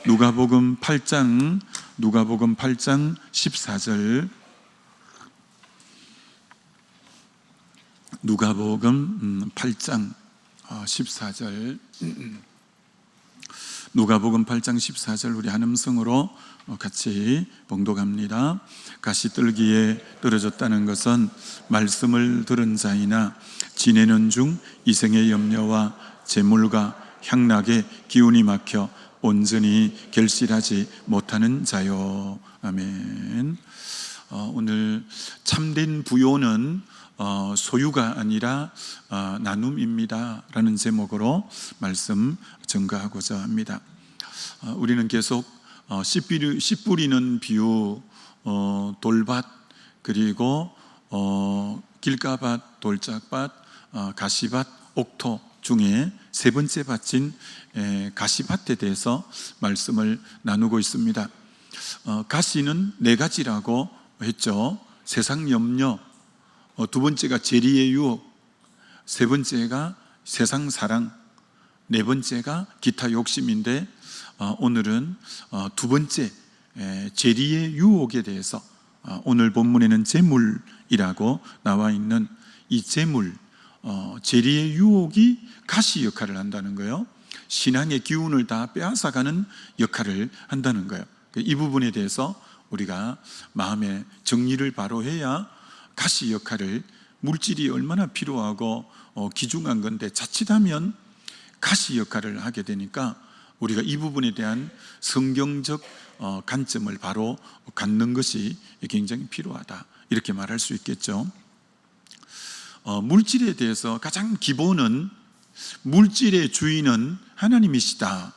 누가복음 8장 14절. 누가복음 8장 14절. 누가복음 8장 14절 우리 한 음성으로 같이 봉독합니다. 가시떨기에 떨어졌다는 것은 말씀을 들은 자이나 지내는 중 이생의 염려와 재물과 향락에 기운이 막혀 온전히 결실하지 못하는 자요. 아멘. 오늘 참된 부요는 소유가 아니라 나눔입니다 라는 제목으로 말씀 전가하고자 합니다. 우리는 계속 씨 뿌리는 비유, 돌밭, 그리고 길가밭, 돌짝밭, 가시밭, 옥토 중에 세 번째 밭인 가시밭에 대해서 말씀을 나누고 있습니다. 가시는 네 가지라고 했죠. 세상 염려, 두 번째가 재리의 유혹, 세 번째가 세상 사랑, 네 번째가 기타 욕심인데 오늘은 두 번째 재리의 유혹에 대해서 오늘 본문에는 재물이라고 나와 있는 이 재물, 재리의 유혹이 가시 역할을 한다는 거예요. 신앙의 기운을 다 빼앗아가는 역할을 한다는 거예요. 이 부분에 대해서 우리가 마음의 정리를 바로 해야 가시 역할을, 물질이 얼마나 필요하고 귀중한 건데 자칫하면 가시 역할을 하게 되니까 우리가 이 부분에 대한 성경적 관점을 바로 갖는 것이 굉장히 필요하다, 이렇게 말할 수 있겠죠. 물질에 대해서 가장 기본은 물질의 주인은 하나님이시다.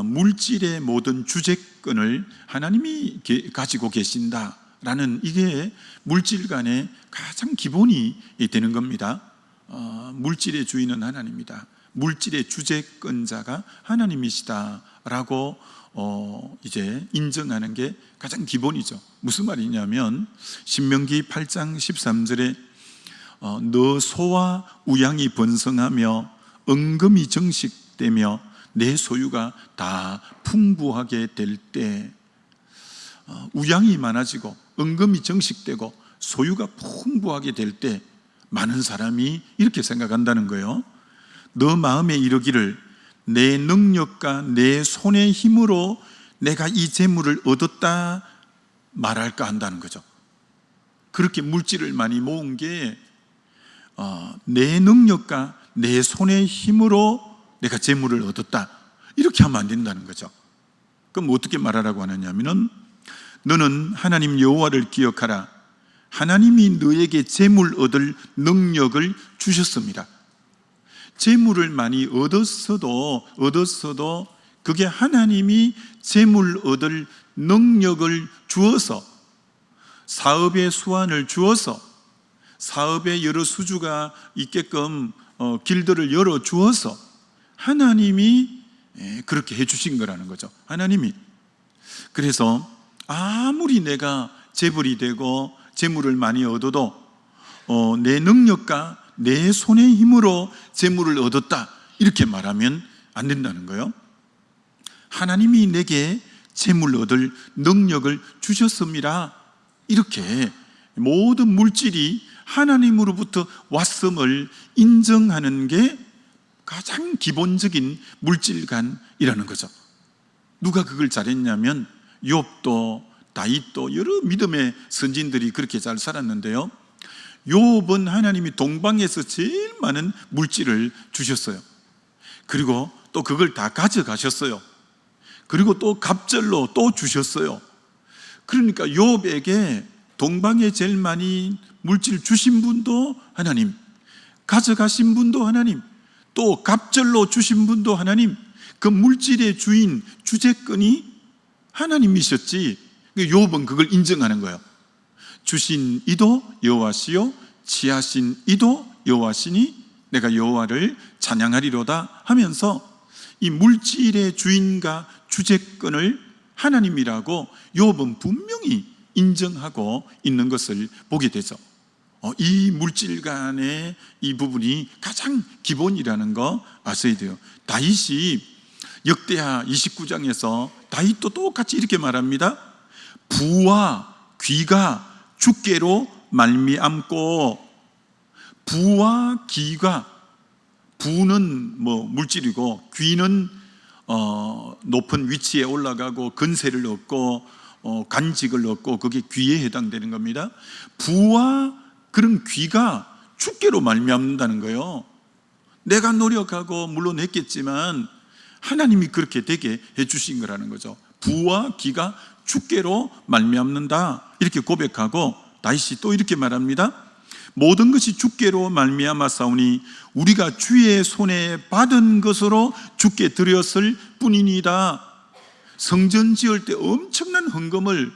물질의 모든 주재권을 하나님이 가지고 계신다라는, 이게 물질 간의 가장 기본이 되는 겁니다. 물질의 주인은 하나님이다, 물질의 주재권자가 하나님이시다라고 이제 인정하는 게 가장 기본이죠. 무슨 말이냐면 신명기 8장 13절에 너 소와 우양이 번성하며 은금이 정식되며 내 소유가 다 풍부하게 될 때, 우양이 많아지고 은금이 정식되고 소유가 풍부하게 될 때 많은 사람이 이렇게 생각한다는 거예요. 너 마음에 이르기를 내 능력과 내 손의 힘으로 내가 이 재물을 얻었다 말할까 한다는 거죠. 그렇게 물질을 많이 모은 게 내 능력과 내 손의 힘으로 내가 재물을 얻었다, 이렇게 하면 안 된다는 거죠. 그럼 어떻게 말하라고 하느냐면은 너는 하나님 여호와를 기억하라. 하나님이 너에게 재물 얻을 능력을 주셨습니다. 재물을 많이 얻었어도 그게 하나님이 재물 얻을 능력을 주어서, 사업의 수완을 주어서, 사업에 여러 수주가 있게끔 길들을 열어 주어서 하나님이 그렇게 해주신 거라는 거죠. 하나님이. 그래서 아무리 내가 재벌이 되고 재물을 많이 얻어도 내 능력과 내 손의 힘으로 재물을 얻었다, 이렇게 말하면 안 된다는 거예요. 하나님이 내게 재물 얻을 능력을 주셨습니다, 이렇게 모든 물질이 하나님으로부터 왔음을 인정하는 게 가장 기본적인 물질관이라는 거죠. 누가 그걸 잘했냐면 욥도 다윗도 여러 믿음의 선진들이 그렇게 잘 살았는데요, 욥은 하나님이 동방에서 제일 많은 물질을 주셨어요. 그리고 또 그걸 다 가져가셨어요. 그리고 또 갑절로 또 주셨어요. 그러니까 욥에게 동방에 제일 많이 물질 주신 분도 하나님, 가져가신 분도 하나님, 또 갑절로 주신 분도 하나님, 그 물질의 주인, 주재권이 하나님이셨지. 욥은 그걸 인정하는 거예요. 주신 이도 여호와시요 취하신 이도 여호와시니 내가 여호와를 찬양하리로다 하면서 이 물질의 주인과 주재권을 하나님이라고 욥은 분명히 인정하고 있는 것을 보게 되죠. 이 물질 간의 이 부분이 가장 기본이라는 거 아셔야 돼요. 다윗이 역대하 29장에서 다윗도 똑같이 이렇게 말합니다. 부와 귀가 주께로 말미암고, 부와 귀가, 부는 물질이고 귀는 높은 위치에 올라가고 근세를 얻고 간직을 얻고 그게 귀에 해당되는 겁니다. 부와 그런 귀가 주께로 말미암는다는 거예요. 내가 노력하고 물론 했겠지만 하나님이 그렇게 되게 해주신 거라는 거죠. 부와 귀가 주께로 말미암는다 이렇게 고백하고 다윗이 또 이렇게 말합니다. 모든 것이 주께로 말미암았사오니 우리가 주의 손에 받은 것으로 주께 드렸을 뿐이니이다. 성전 지을 때 엄청난 헌금을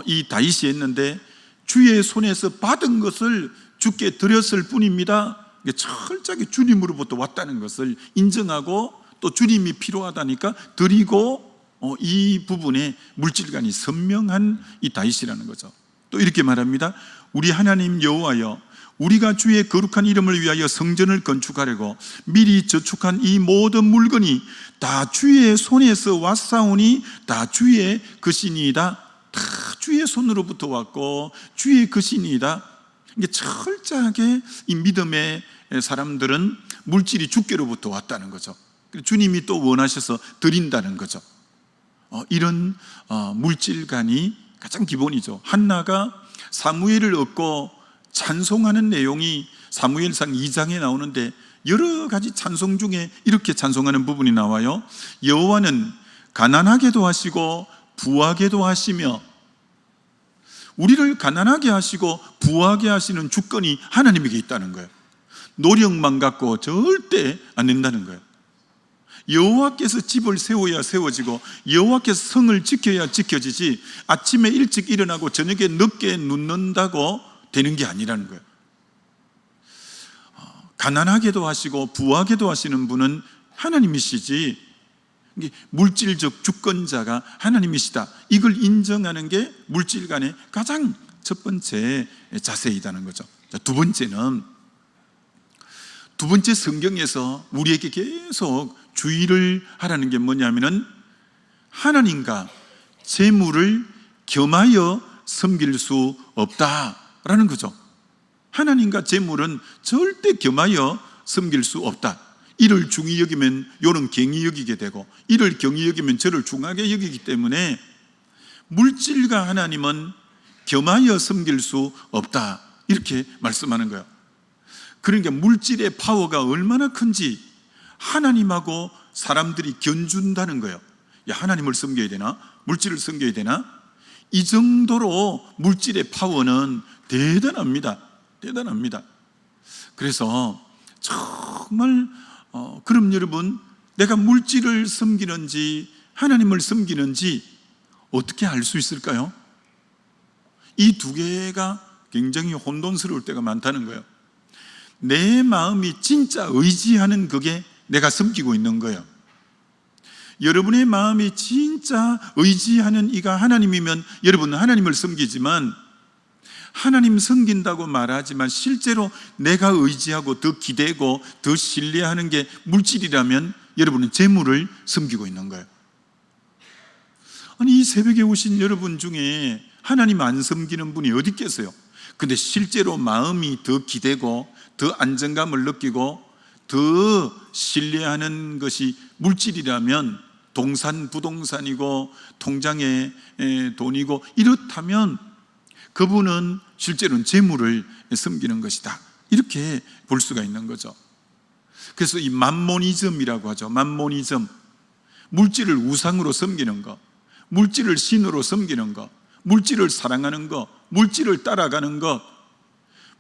이 다윗이 했는데 주의 손에서 받은 것을 주께 드렸을 뿐입니다. 철저하게 주님으로부터 왔다는 것을 인정하고 또 주님이 필요하다니까 드리고, 이 부분에 물질관이 선명한 이 다윗이라는 거죠. 또 이렇게 말합니다. 우리 하나님 여호와여, 우리가 주의 거룩한 이름을 위하여 성전을 건축하려고 미리 저축한 이 모든 물건이 다 주의 손에서 왔사오니 다 주의 것이니이다. 다 주의 손으로부터 왔고 주의 것이니이다. 이게 철저하게 이 믿음의 사람들은 물질이 주께로부터 왔다는 거죠. 주님이 또 원하셔서 드린다는 거죠. 이런 물질관이 가장 기본이죠. 한나가 사무엘을 얻고 찬송하는 내용이 사무엘상 2장에 나오는데 여러 가지 찬송 중에 이렇게 찬송하는 부분이 나와요. 여호와는 가난하게도 하시고 부하게도 하시며, 우리를 가난하게 하시고 부하게 하시는 주권이 하나님에게 있다는 거예요. 노력만 갖고 절대 안 된다는 거예요. 여호와께서 집을 세워야 세워지고 여호와께서 성을 지켜야 지켜지지 아침에 일찍 일어나고 저녁에 늦게 눕는다고 되는 게 아니라는 거예요. 가난하게도 하시고 부하게도 하시는 분은 하나님이시지, 물질적 주권자가 하나님이시다, 이걸 인정하는 게 물질 간의 가장 첫 번째 자세이다는 거죠. 두 번째 성경에서 우리에게 계속 주의를 하라는 게 뭐냐면은 하나님과 재물을 겸하여 섬길 수 없다라는 거죠. 하나님과 재물은 절대 겸하여 섬길 수 없다. 이를 중히 여기면 요는 경히 여기게 되고, 이를 경히 여기면 저를 중하게 여기기 때문에 물질과 하나님은 겸하여 섬길 수 없다, 이렇게 말씀하는 거예요. 그러니까 물질의 파워가 얼마나 큰지 하나님하고 사람들이 견준다는 거예요. 야, 하나님을 섬겨야 되나? 물질을 섬겨야 되나? 이 정도로 물질의 파워는 대단합니다. 그래서 정말 그럼 여러분, 내가 물질을 섬기는지 하나님을 섬기는지 어떻게 알 수 있을까요? 이 두 개가 굉장히 혼돈스러울 때가 많다는 거예요. 내 마음이 진짜 의지하는 그게 내가 섬기고 있는 거예요. 여러분의 마음이 진짜 의지하는 이가 하나님이면 여러분은 하나님을 섬기지만, 하나님 섬긴다고 말하지만 실제로 내가 의지하고 더 기대고 더 신뢰하는 게 물질이라면 여러분은 재물을 섬기고 있는 거예요. 아니, 이 새벽에 오신 여러분 중에 하나님 안 섬기는 분이 어디 있겠어요? 근데 실제로 마음이 더 기대고 더 안정감을 느끼고 더 신뢰하는 것이 물질이라면, 동산 부동산이고 통장에 돈이고 이렇다면 그분은 실제로는 재물을 섬기는 것이다, 이렇게 볼 수가 있는 거죠. 그래서 이 맘모니즘이라고 하죠. 맘모니즘, 물질을 우상으로 섬기는 것, 물질을 신으로 섬기는 것, 물질을 사랑하는 것, 물질을 따라가는 것,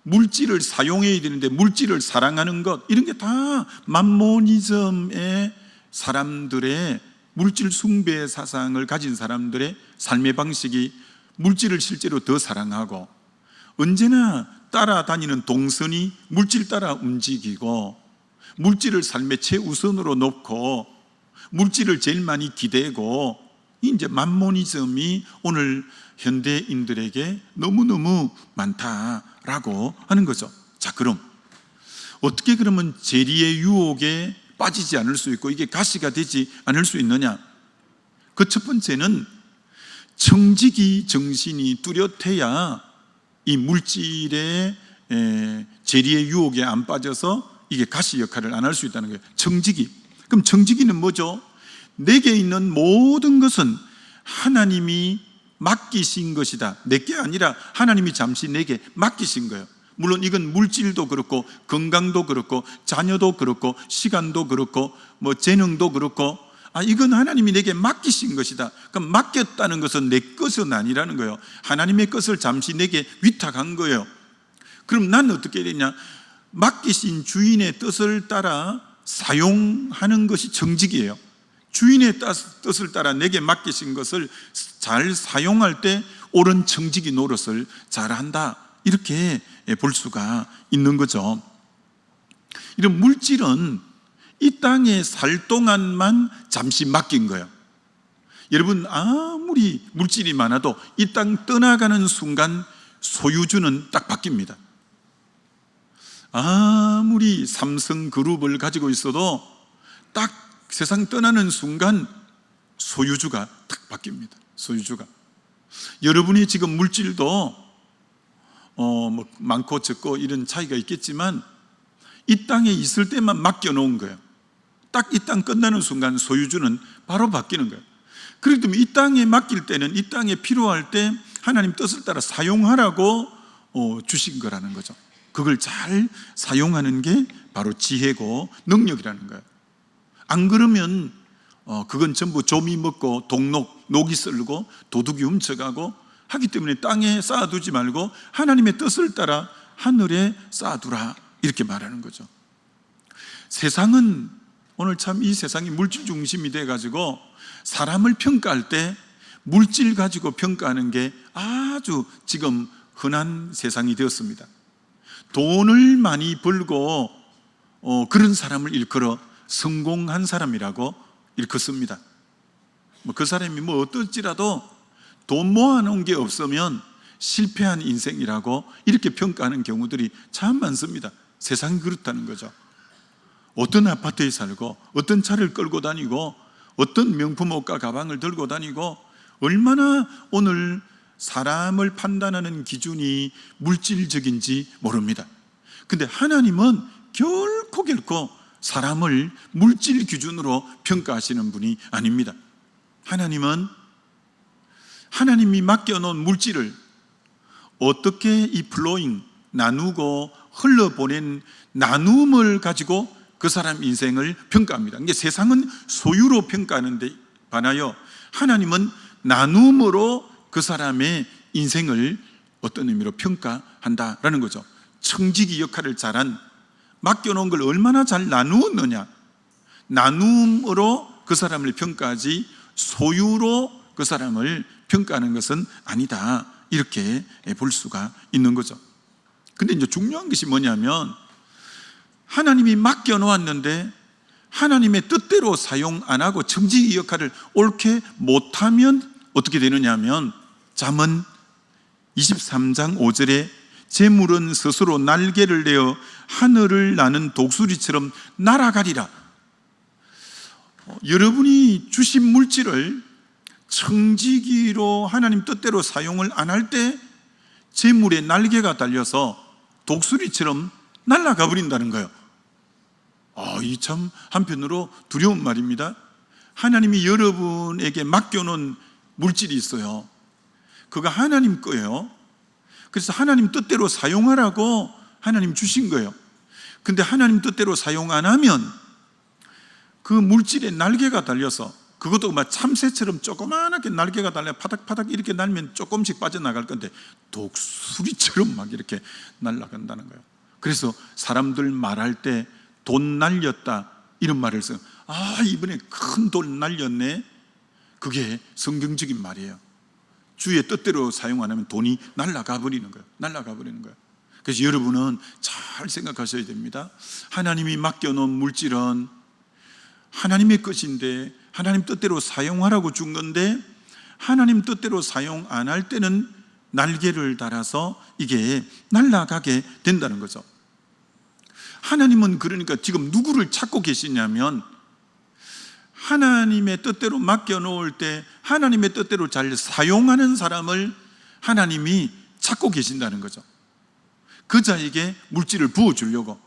물질을 사용해야 되는데 물질을 사랑하는 것, 이런 게 다 맘모니즘의 사람들의, 물질 숭배의 사상을 가진 사람들의 삶의 방식이 물질을 실제로 더 사랑하고, 언제나 따라다니는 동선이 물질 따라 움직이고, 물질을 삶의 최우선으로 놓고 물질을 제일 많이 기대고, 이제 맘모니즘이 오늘 현대인들에게 너무너무 많다라고 하는 거죠. 자, 그럼 어떻게 그러면 재리의 유혹에 빠지지 않을 수 있고 이게 가시가 되지 않을 수 있느냐? 그 첫 번째는 청지기 정신이 뚜렷해야 이 물질의 재리의 유혹에 안 빠져서 이게 가시 역할을 안 할 수 있다는 거예요. 청지기. 그럼 청지기는 뭐죠? 내게 있는 모든 것은 하나님이 맡기신 것이다. 내게 아니라 하나님이 잠시 내게 맡기신 거예요. 물론 이건 물질도 그렇고 건강도 그렇고 자녀도 그렇고 시간도 그렇고 뭐 재능도 그렇고 이건 하나님이 내게 맡기신 것이다. 그럼 맡겼다는 것은 내 것은 아니라는 거예요. 하나님의 것을 잠시 내게 위탁한 거예요. 그럼 나는 어떻게 되냐? 맡기신 주인의 뜻을 따라 사용하는 것이 정직이에요. 주인의 뜻을 따라 내게 맡기신 것을 잘 사용할 때 옳은 청지기 노릇을 잘한다, 이렇게 볼 수가 있는 거죠. 이런 물질은 이 땅에 살 동안만 잠시 맡긴 거예요. 여러분, 아무리 물질이 많아도 이 땅 떠나가는 순간 소유주는 딱 바뀝니다. 아무리 삼성그룹을 가지고 있어도 딱 세상 떠나는 순간 소유주가 딱 바뀝니다. 소유주가. 여러분이 지금 물질도 뭐 많고 적고 이런 차이가 있겠지만 이 땅에 있을 때만 맡겨놓은 거예요. 딱 이 땅 끝나는 순간 소유주는 바로 바뀌는 거예요. 그렇기 때문에 이 땅에 맡길 때는 이 땅에 필요할 때 하나님 뜻을 따라 사용하라고 주신 거라는 거죠. 그걸 잘 사용하는 게 바로 지혜고 능력이라는 거예요. 안 그러면 그건 전부 조미 먹고 녹이 썰고 도둑이 훔쳐가고 하기 때문에 땅에 쌓아두지 말고 하나님의 뜻을 따라 하늘에 쌓아두라, 이렇게 말하는 거죠. 세상은 오늘 참 이 세상이 물질 중심이 돼가지고 사람을 평가할 때 물질 가지고 평가하는 게 아주 지금 흔한 세상이 되었습니다. 돈을 많이 벌고 그런 사람을 일컬어 성공한 사람이라고 일컫습니다. 그 사람이 어떨지라도 돈 모아놓은 게 없으면 실패한 인생이라고 이렇게 평가하는 경우들이 참 많습니다. 세상이 그렇다는 거죠. 어떤 아파트에 살고 어떤 차를 끌고 다니고 어떤 명품 옷과 가방을 들고 다니고 얼마나 오늘 사람을 판단하는 기준이 물질적인지 모릅니다. 근데 하나님은 결코 사람을 물질 기준으로 평가하시는 분이 아닙니다. 하나님은 하나님이 맡겨놓은 물질을 어떻게 이 플로잉, 나누고 흘러보낸 나눔을 가지고 그 사람 인생을 평가합니다. 그러니까 세상은 소유로 평가하는데 반하여 하나님은 나눔으로 그 사람의 인생을 어떤 의미로 평가한다라는 거죠. 청지기 역할을 잘한, 맡겨놓은 걸 얼마나 잘 나누었느냐, 나눔으로 그 사람을 평가하지 소유로 그 사람을 평가하는 것은 아니다, 이렇게 볼 수가 있는 거죠. 근데 이제 중요한 것이 뭐냐면 하나님이 맡겨놓았는데 하나님의 뜻대로 사용 안 하고 청지기 역할을 옳게 못하면 어떻게 되느냐 하면 잠언 23장 5절에 재물은 스스로 날개를 내어 하늘을 나는 독수리처럼 날아가리라. 여러분이 주신 물질을 청지기로 하나님 뜻대로 사용을 안 할 때 재물에 날개가 달려서 독수리처럼 날아가 버린다는 거예요. 이 참 한편으로 두려운 말입니다. 하나님이 여러분에게 맡겨놓은 물질이 있어요. 그거 하나님 거예요. 그래서 하나님 뜻대로 사용하라고 하나님 주신 거예요. 근데 하나님 뜻대로 사용 안 하면 그 물질에 날개가 달려서, 그것도 막 참새처럼 조그만하게 날개가 달려 파닥파닥 이렇게 날면 조금씩 빠져나갈 건데 독수리처럼 막 이렇게 날아간다는 거예요. 그래서 사람들 말할 때 돈 날렸다 이런 말을 써요. 이번에 큰 돈 날렸네. 그게 성경적인 말이에요. 주의 뜻대로 사용 안 하면 돈이 날아가 버리는 거예요. 날아가 버리는 거예요. 그래서 여러분은 잘 생각하셔야 됩니다. 하나님이 맡겨놓은 물질은 하나님의 것인데 하나님 뜻대로 사용하라고 준 건데 하나님 뜻대로 사용 안 할 때는 날개를 달아서 이게 날아가게 된다는 거죠. 하나님은 그러니까 지금 누구를 찾고 계시냐면 하나님의 뜻대로 맡겨놓을 때 하나님의 뜻대로 잘 사용하는 사람을 하나님이 찾고 계신다는 거죠. 그 자에게 물질을 부어주려고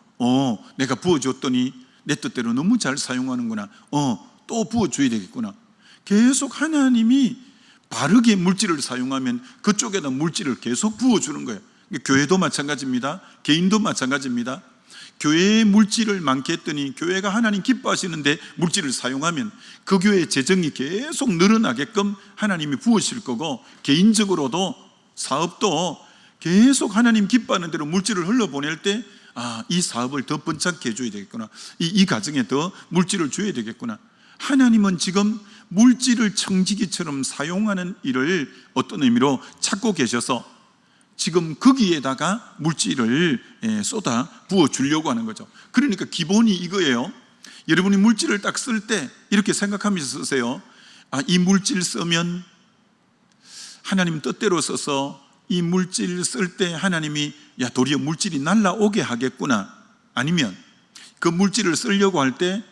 내가 부어줬더니 내 뜻대로 너무 잘 사용하는구나, 또 부어줘야 되겠구나. 계속 하나님이 바르게 물질을 사용하면 그쪽에다 물질을 계속 부어주는 거예요. 교회도 마찬가지입니다. 개인도 마찬가지입니다. 교회에 물질을 많게 했더니 교회가 하나님 기뻐하시는데 물질을 사용하면 그 교회의 재정이 계속 늘어나게끔 하나님이 부으실 거고, 개인적으로도 사업도 계속 하나님 기뻐하는 대로 물질을 흘러보낼 때 이 사업을 더 번창케 해줘야 되겠구나, 이 가정에 더 물질을 줘야 되겠구나. 하나님은 지금 물질을 청지기처럼 사용하는 일을 어떤 의미로 찾고 계셔서 지금 거기에다가 물질을 쏟아 부어 주려고 하는 거죠. 그러니까 기본이 이거예요. 여러분이 물질을 딱 쓸 때 이렇게 생각하면서 쓰세요. 이 물질 쓰면 하나님 뜻대로 써서 이 물질 쓸 때 하나님이 도리어 물질이 날라오게 하겠구나. 아니면 그 물질을 쓰려고 할 때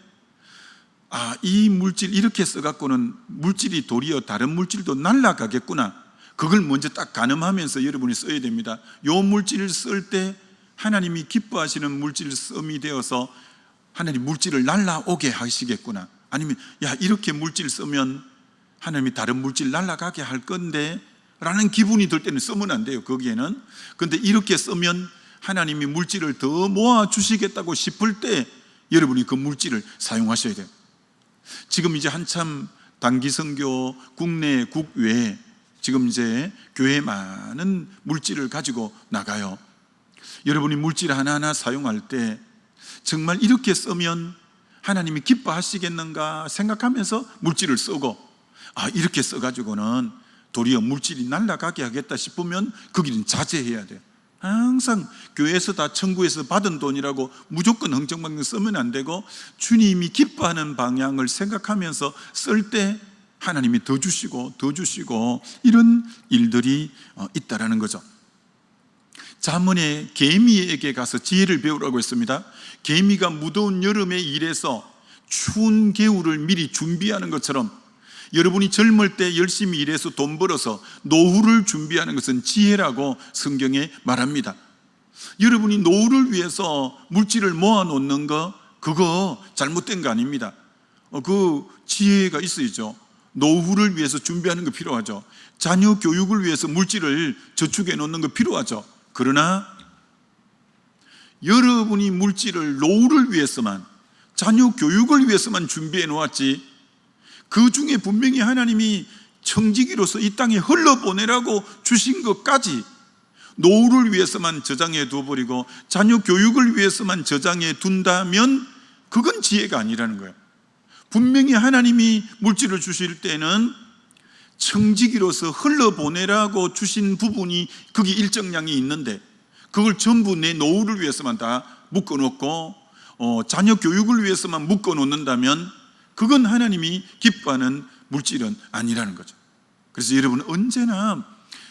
이 물질 이렇게 써갖고는 물질이 도리어 다른 물질도 날라가겠구나. 그걸 먼저 딱 가늠하면서 여러분이 써야 됩니다. 요 물질을 쓸 때 하나님이 기뻐하시는 물질 씀이 되어서 하나님 물질을 날라오게 하시겠구나. 아니면 이렇게 물질 쓰면 하나님이 다른 물질 날라가게 할 건데 라는 기분이 들 때는 쓰면 안 돼요. 거기에는. 근데 이렇게 쓰면 하나님이 물질을 더 모아주시겠다고 싶을 때 여러분이 그 물질을 사용하셔야 돼요. 지금 이제 한참 단기 선교 국내 국외 지금 이제 교회에 많은 물질을 가지고 나가요. 여러분이 물질 하나하나 사용할 때 정말 이렇게 쓰면 하나님이 기뻐하시겠는가 생각하면서 물질을 쓰고, 이렇게 써가지고는 도리어 물질이 날아가게 하겠다 싶으면 거기는 자제해야 돼요. 항상 교회에서 다 청구해서 받은 돈이라고 무조건 흥청망청 쓰면 안 되고, 주님이 기뻐하는 방향을 생각하면서 쓸 때 하나님이 더 주시고 더 주시고 이런 일들이 있다라는 거죠. 잠언에 개미에게 가서 지혜를 배우라고 했습니다. 개미가 무더운 여름에 일해서 추운 겨울을 미리 준비하는 것처럼 여러분이 젊을 때 열심히 일해서 돈 벌어서 노후를 준비하는 것은 지혜라고 성경에 말합니다. 여러분이 노후를 위해서 물질을 모아놓는 거, 그거 잘못된 거 아닙니다. 그 지혜가 있어야죠. 노후를 위해서 준비하는 거 필요하죠. 자녀 교육을 위해서 물질을 저축해 놓는 거 필요하죠. 그러나 여러분이 물질을 노후를 위해서만, 자녀 교육을 위해서만 준비해 놓았지, 그 중에 분명히 하나님이 청지기로서 이 땅에 흘러보내라고 주신 것까지 노후를 위해서만 저장해 두어버리고 자녀 교육을 위해서만 저장해 둔다면 그건 지혜가 아니라는 거예요. 분명히 하나님이 물질을 주실 때는 청지기로서 흘러보내라고 주신 부분이 거기 일정량이 있는데 그걸 전부 내 노후를 위해서만 다 묶어놓고 자녀 교육을 위해서만 묶어놓는다면 그건 하나님이 기뻐하는 물질은 아니라는 거죠. 그래서 여러분, 언제나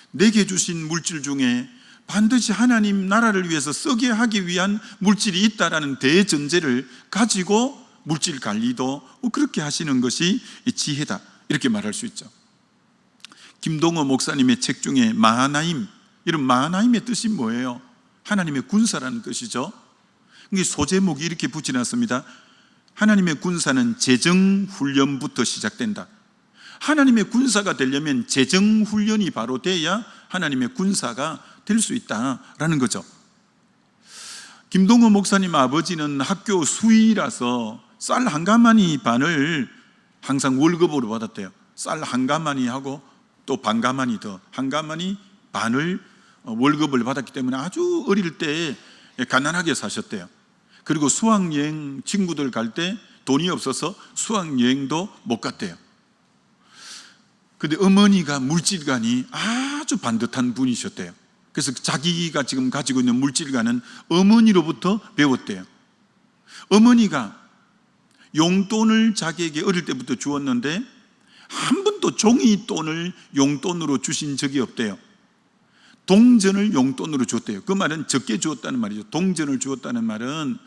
내게 주신 물질 중에 반드시 하나님 나라를 위해서 쓰게 하기 위한 물질이 있다라는 대전제를 가지고 물질 관리도 그렇게 하시는 것이 지혜다, 이렇게 말할 수 있죠. 김동호 목사님의 책 중에 마하나임, 이런 마하나임의 뜻이 뭐예요? 하나님의 군사라는 뜻이죠. 소제목이 이렇게 붙여놨습니다. 하나님의 군사는 재정훈련부터 시작된다. 하나님의 군사가 되려면 재정훈련이 바로 돼야 하나님의 군사가 될 수 있다라는 거죠. 김동호 목사님 아버지는 학교 수의라서 쌀 한 가마니 반을 항상 월급으로 받았대요. 쌀 한 가마니 하고 또 반 가마니 더, 한 가마니 반을 월급을 받았기 때문에 아주 어릴 때 가난하게 사셨대요. 그리고 수학여행 친구들 갈 때 돈이 없어서 수학여행도 못 갔대요. 근데 어머니가 물질관이 아주 반듯한 분이셨대요. 그래서 자기가 지금 가지고 있는 물질관은 어머니로부터 배웠대요. 어머니가 용돈을 자기에게 어릴 때부터 주었는데 한 번도 종이돈을 용돈으로 주신 적이 없대요. 동전을 용돈으로 주었대요. 그 말은 적게 주었다는 말이죠. 동전을 주었다는 말은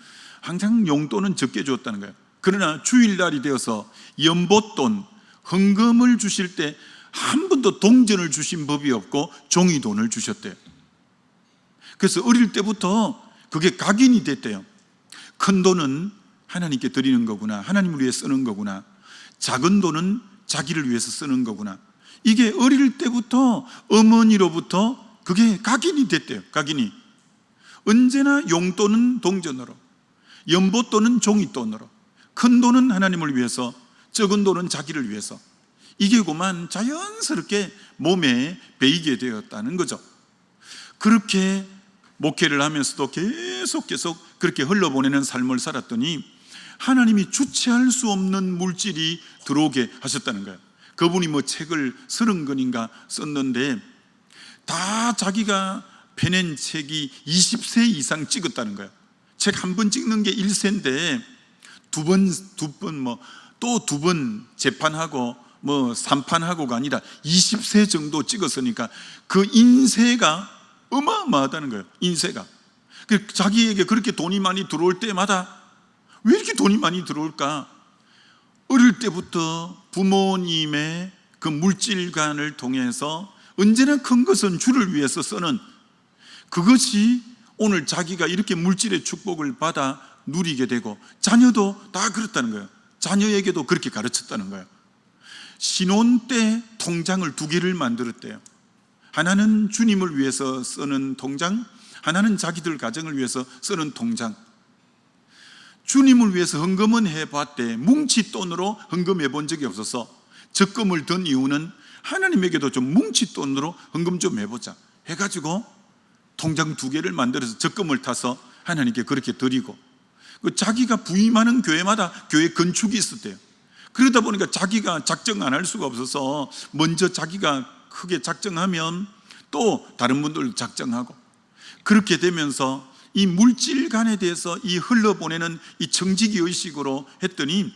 항상 용돈은 적게 주었다는 거예요. 그러나 주일날이 되어서 연봇돈, 헌금을 주실 때 한 번도 동전을 주신 법이 없고 종이돈을 주셨대요. 그래서 어릴 때부터 그게 각인이 됐대요. 큰 돈은 하나님께 드리는 거구나, 하나님을 위해 쓰는 거구나, 작은 돈은 자기를 위해서 쓰는 거구나. 이게 어릴 때부터 어머니로부터 그게 각인이 됐대요. 각인이. 언제나 용돈은 동전으로, 연봇돈은 종이돈으로, 큰 돈은 하나님을 위해서, 적은 돈은 자기를 위해서. 이게 그만 자연스럽게 몸에 배이게 되었다는 거죠. 그렇게 목회를 하면서도 계속 그렇게 흘러보내는 삶을 살았더니 하나님이 주체할 수 없는 물질이 들어오게 하셨다는 거예요. 그분이 뭐 책을 30권인가 썼는데 다 자기가 펴낸 책이 20세 이상 찍었다는 거예요. 책 한 번 찍는 게 1세인데 두 번 재판하고 뭐 3판하고가 아니라 20세 정도 찍었으니까 그 인세가 어마어마하다는 거예요. 인세가. 자기에게 그렇게 돈이 많이 들어올 때마다 왜 이렇게 돈이 많이 들어올까? 어릴 때부터 부모님의 그 물질관을 통해서 언제나 큰 것은 주를 위해서 쓰는 그것이 오늘 자기가 이렇게 물질의 축복을 받아 누리게 되고, 자녀도 다 그렇다는 거예요. 자녀에게도 그렇게 가르쳤다는 거예요. 신혼 때 통장을 2개를 만들었대요. 하나는 주님을 위해서 쓰는 통장, 하나는 자기들 가정을 위해서 쓰는 통장. 주님을 위해서 헌금은 해봤대. 뭉칫돈으로 헌금해 본 적이 없어서 적금을 든 이유는 하나님에게도 좀 뭉칫돈으로 헌금 좀 해보자 해가지고 통장 2개를 만들어서 적금을 타서 하나님께 그렇게 드리고, 자기가 부임하는 교회마다 교회 건축이 있었대요. 그러다 보니까 자기가 작정 안 할 수가 없어서 먼저 자기가 크게 작정하면 또 다른 분들 작정하고, 그렇게 되면서 이 물질간에 대해서 이 흘러보내는 이 청지기 의식으로 했더니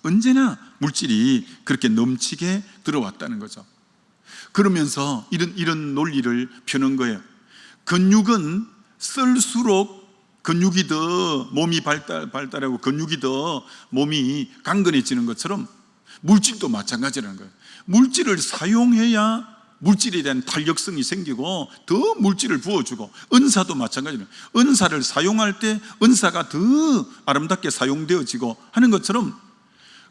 언제나 물질이 그렇게 넘치게 들어왔다는 거죠. 그러면서 이런 논리를 펴는 거예요. 근육은 쓸수록 근육이 더 몸이 발달하고 근육이 더 몸이 강건해지는 것처럼 물질도 마찬가지라는 거예요. 물질을 사용해야 물질에 대한 탄력성이 생기고 더 물질을 부어주고, 은사도 마찬가지예요. 은사를 사용할 때 은사가 더 아름답게 사용되어지고 하는 것처럼,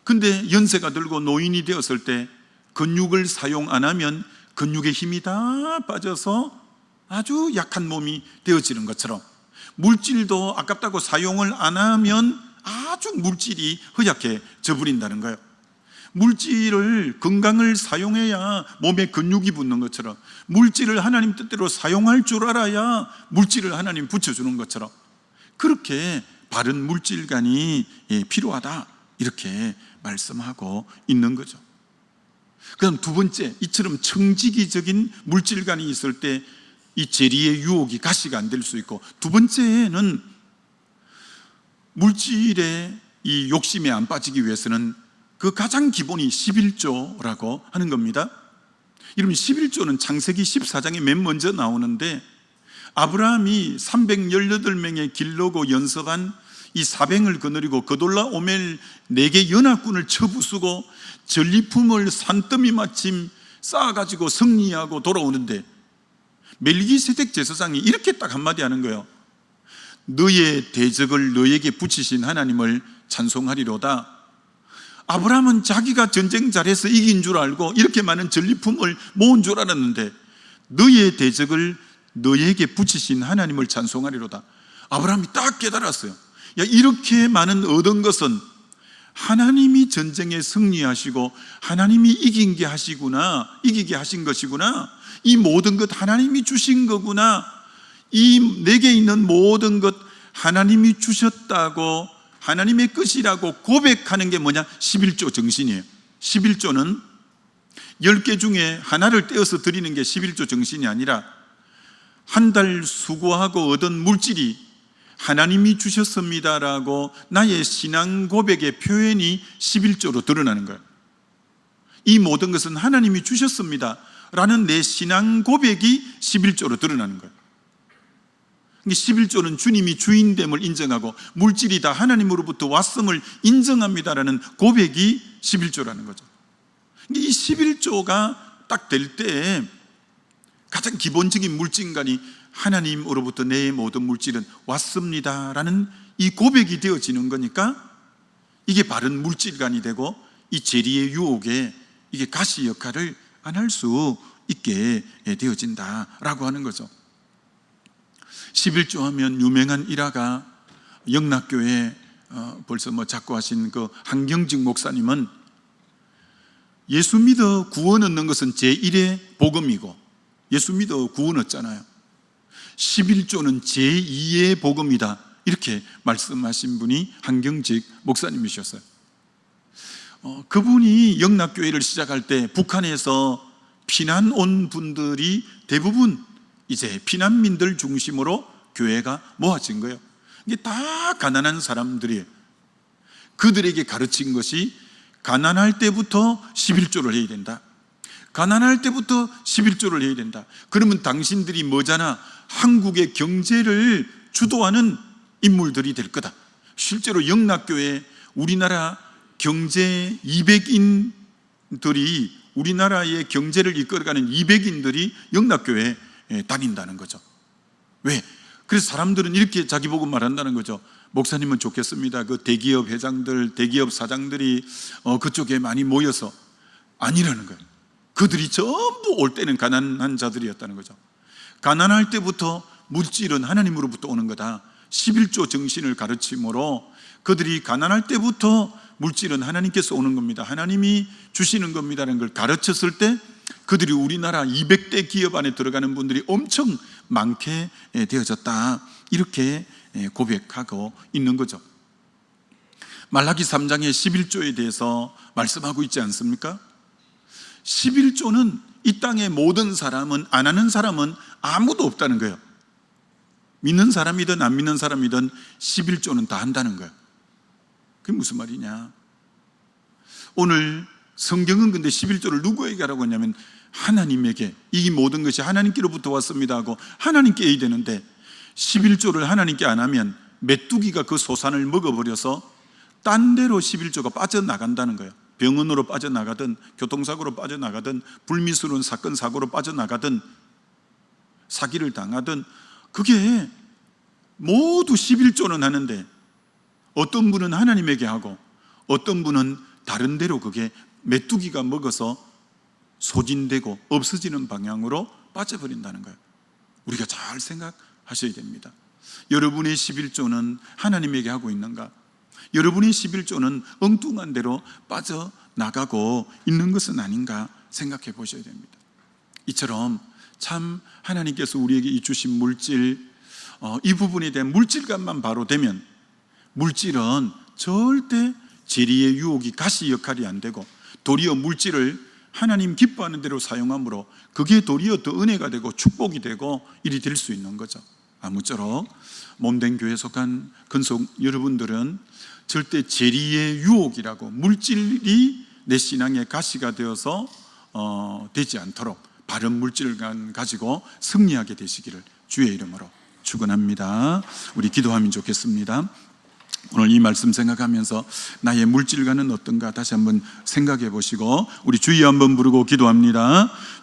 근데 연세가 들고 노인이 되었을 때 근육을 사용 안 하면 근육의 힘이 다 빠져서 아주 약한 몸이 되어지는 것처럼, 물질도 아깝다고 사용을 안 하면 아주 물질이 허약해져 버린다는 거예요. 물질을, 건강을 사용해야 몸에 근육이 붙는 것처럼, 물질을 하나님 뜻대로 사용할 줄 알아야 물질을 하나님 붙여주는 것처럼, 그렇게 바른 물질관이 필요하다, 이렇게 말씀하고 있는 거죠. 그다음 두 번째, 이처럼 청지기적인 물질관이 있을 때 이 재리의 유혹이 가시가 안 될 수 있고, 두 번째는 물질의 이 욕심에 안 빠지기 위해서는 그 가장 기본이 11조라고 하는 겁니다. 이러면 11조는 창세기 14장에 맨 먼저 나오는데, 아브라함이 318명의 길르고 연습한 이 사뱅을 거느리고 그돌라 오멜 4개 연합군을 쳐부수고 전리품을 산더미 마침 쌓아가지고 승리하고 돌아오는데, 멜기세덱 제사장이 이렇게 딱 한마디 하는 거예요. 너의 대적을 너에게 붙이신 하나님을 찬송하리로다. 아브라함은 자기가 전쟁 잘해서 이긴 줄 알고 이렇게 많은 전리품을 모은 줄 알았는데, 너의 대적을 너에게 붙이신 하나님을 찬송하리로다. 아브라함이 딱 깨달았어요. 야, 이렇게 많은 얻은 것은 하나님이 전쟁에 승리하시고 하나님이 이기게 하신 것이구나. 이 모든 것 하나님이 주신 거구나. 이 내게 있는 모든 것 하나님이 주셨다고, 하나님의 것이라고 고백하는 게 뭐냐? 11조 정신이에요. 11조는 10개 중에 하나를 떼어서 드리는 게 11조 정신이 아니라, 한 달 수고하고 얻은 물질이 하나님이 주셨습니다라고 나의 신앙 고백의 표현이 11조로 드러나는 거예요. 이 모든 것은 하나님이 주셨습니다 라는 내 신앙 고백이 11조로 드러나는 거예요. 11조는 주님이 주인됨을 인정하고 물질이 다 하나님으로부터 왔음을 인정합니다라는 고백이 11조라는 거죠. 이 11조가 딱 될 때 가장 기본적인 물질관이 하나님으로부터 내 모든 물질은 왔습니다라는 이 고백이 되어지는 거니까 이게 바른 물질관이 되고 이 재리의 유혹에 이게 가시 역할을 안 할 수 있게 되어진다라고 하는 거죠. 11조 하면 유명한 일화가 영락교회 벌써 작고하신 그 한경직 목사님은 예수 믿어 구원 얻는 것은 제1의 복음이고 예수 믿어 구원 얻잖아요. 11조는 제2의 복음이다 이렇게 말씀하신 분이 한경직 목사님이셨어요. 그분이 영락교회를 시작할 때 북한에서 피난 온 분들이 대부분 이제 피난민들 중심으로 교회가 모아진 거예요. 이게 다 가난한 사람들이에요. 그들에게 가르친 것이 가난할 때부터 11조를 해야 된다. 가난할 때부터 11조를 해야 된다. 그러면 당신들이 뭐잖아? 한국의 경제를 주도하는 인물들이 될 거다. 실제로 영락교회 우리나라 경제 200인들이 우리나라의 경제를 이끌어가는 200인들이 영락교회에 다닌다는 거죠. 왜? 그래서 사람들은 이렇게 자기 보고 말한다는 거죠. 목사님은 좋겠습니다. 그 대기업 회장들, 대기업 사장들이 그쪽에 많이 모여서 아니라는 거예요. 그들이 전부 올 때는 가난한 자들이었다는 거죠. 가난할 때부터 물질은 하나님으로부터 오는 거다. 11조 정신을 가르침으로 그들이 가난할 때부터 물질은 하나님께서 오는 겁니다. 하나님이 주시는 겁니다라는 걸 가르쳤을 때 그들이 우리나라 200대 기업 안에 들어가는 분들이 엄청 많게 되어졌다. 이렇게 고백하고 있는 거죠. 말라기 3장의 11조에 대해서 말씀하고 있지 않습니까? 11조는 이 땅의 모든 사람은, 안 하는 사람은 아무도 없다는 거예요. 믿는 사람이든 안 믿는 사람이든 11조는 다 한다는 거예요. 그게 무슨 말이냐? 오늘 성경은 근데 11조를 누구에게 하라고 했냐면 하나님에게, 이 모든 것이 하나님께로부터 왔습니다 하고 하나님께 해야 되는데 11조를 하나님께 안 하면 메뚜기가 그 소산을 먹어버려서 딴 데로 11조가 빠져나간다는 거예요. 병원으로 빠져나가든 교통사고로 빠져나가든 불미스러운 사건 사고로 빠져나가든 사기를 당하든 그게 모두 11조는 하는데 어떤 분은 하나님에게 하고 어떤 분은 다른 데로 그게 메뚜기가 먹어서 소진되고 없어지는 방향으로 빠져버린다는 거예요. 우리가 잘 생각하셔야 됩니다. 여러분의 11조는 하나님에게 하고 있는가? 여러분의 11조는 엉뚱한 대로 빠져나가고 있는 것은 아닌가 생각해 보셔야 됩니다. 이처럼 참 하나님께서 우리에게 이 주신 물질, 이 부분에 대한 물질감만 바로 되면 물질은 절대 재리의 유혹이 가시 역할이 안 되고 도리어 물질을 하나님 기뻐하는 대로 사용함으로 그게 도리어 더 은혜가 되고 축복이 되고 일이 될 수 있는 거죠. 아무쪼록 몸된 교회에 속한 근속 여러분들은 절대 재리의 유혹이라고 물질이 내 신앙의 가시가 되어서 되지 않도록 바른 물질감 가지고 승리하게 되시기를 주의 이름으로 축원합니다. 우리 기도하면 좋겠습니다. 오늘 이 말씀 생각하면서 나의 물질과는 어떤가 다시 한번 생각해 보시고 우리 주여 한번 부르고 기도합니다.